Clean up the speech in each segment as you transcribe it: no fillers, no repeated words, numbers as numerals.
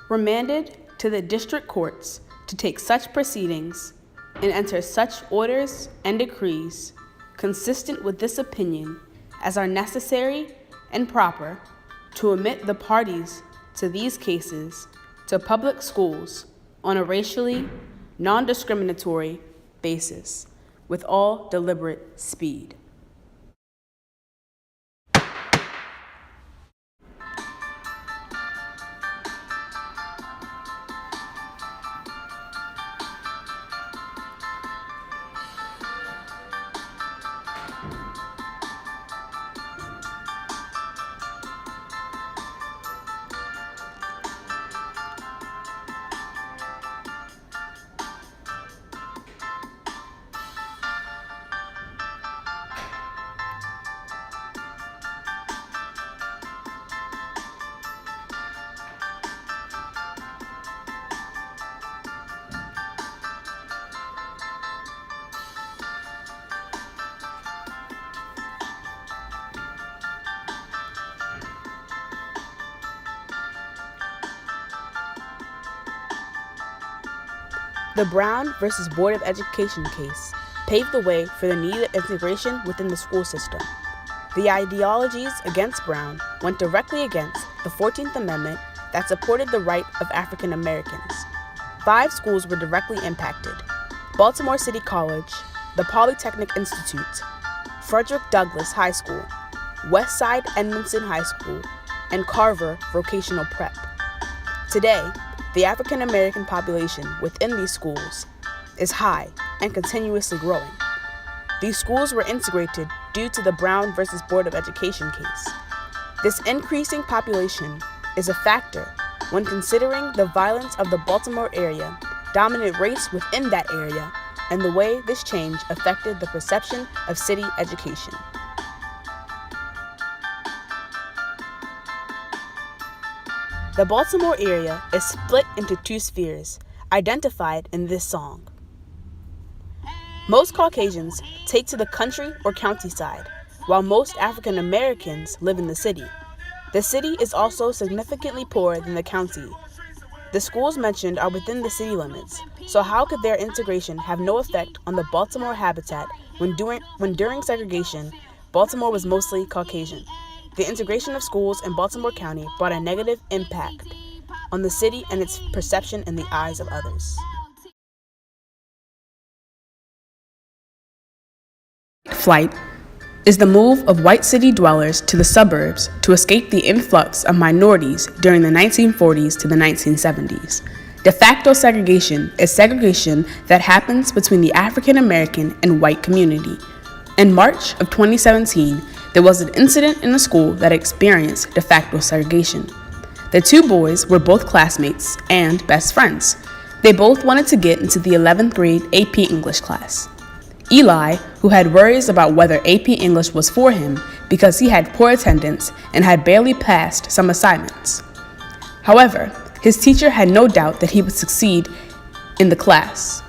remanded to the district courts to take such proceedings and enter such orders and decrees consistent with this opinion as are necessary and proper to admit the parties to these cases to public schools on a racially non-discriminatory basis with all deliberate speed. The Brown versus Board of Education case paved the way for the needed integration within the school system. The ideologies against Brown went directly against the 14th Amendment that supported the right of African Americans. 5 schools were directly impacted: Baltimore City College, the Polytechnic Institute, Frederick Douglass High School, Westside Edmondson High School, and Carver Vocational Prep. Today, the African American population within these schools is high and continuously growing. These schools were integrated due to the Brown versus Board of Education case. This increasing population is a factor when considering the violence of the Baltimore area, dominant race within that area, and the way this change affected the perception of city education. The Baltimore area is split into 2 spheres, identified in this song. Most Caucasians take to the country or countryside, while most African Americans live in the city. The city is also significantly poorer than the county. The schools mentioned are within the city limits, so how could their integration have no effect on the Baltimore habitat when during segregation, Baltimore was mostly Caucasian? The integration of schools in Baltimore County brought a negative impact on the city and its perception in the eyes of others. Flight is the move of white city dwellers to the suburbs to escape the influx of minorities during the 1940s to the 1970s. De facto segregation is segregation that happens between the African American and white community. In March of 2017, there was an incident in a school that experienced de facto segregation. The 2 boys were both classmates and best friends. They both wanted to get into the 11th grade AP English class. Eli, who had worries about whether AP English was for him because he had poor attendance and had barely passed some assignments. However, his teacher had no doubt that he would succeed in the class.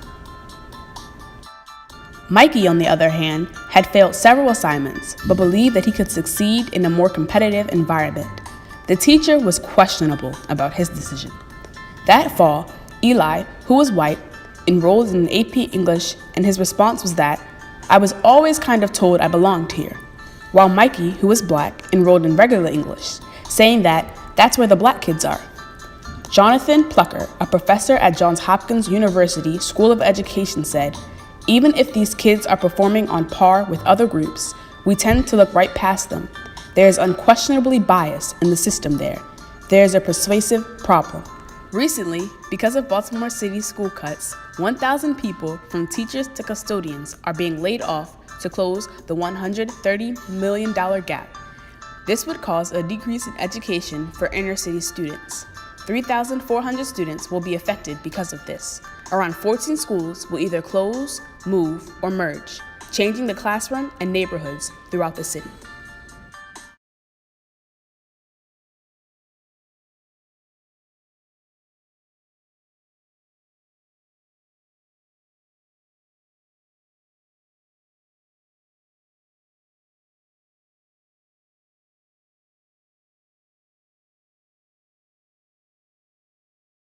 Mikey, on the other hand, had failed several assignments, but believed that he could succeed in a more competitive environment. The teacher was questionable about his decision. That fall, Eli, who was white, enrolled in AP English, and his response was that, "I was always kind of told I belonged here," while Mikey, who was black, enrolled in regular English, saying that that's where the black kids are. Jonathan Plucker, a professor at Johns Hopkins University School of Education, said, "Even if these kids are performing on par with other groups, we tend to look right past them. There is unquestionably bias in the system there. There is a persuasive problem." Recently, because of Baltimore City school cuts, 1,000 people from teachers to custodians are being laid off to close the $130 million gap. This would cause a decrease in education for inner city students. 3,400 students will be affected because of this. Around 14 schools will either close, move, or merge, changing the classroom and neighborhoods throughout the city.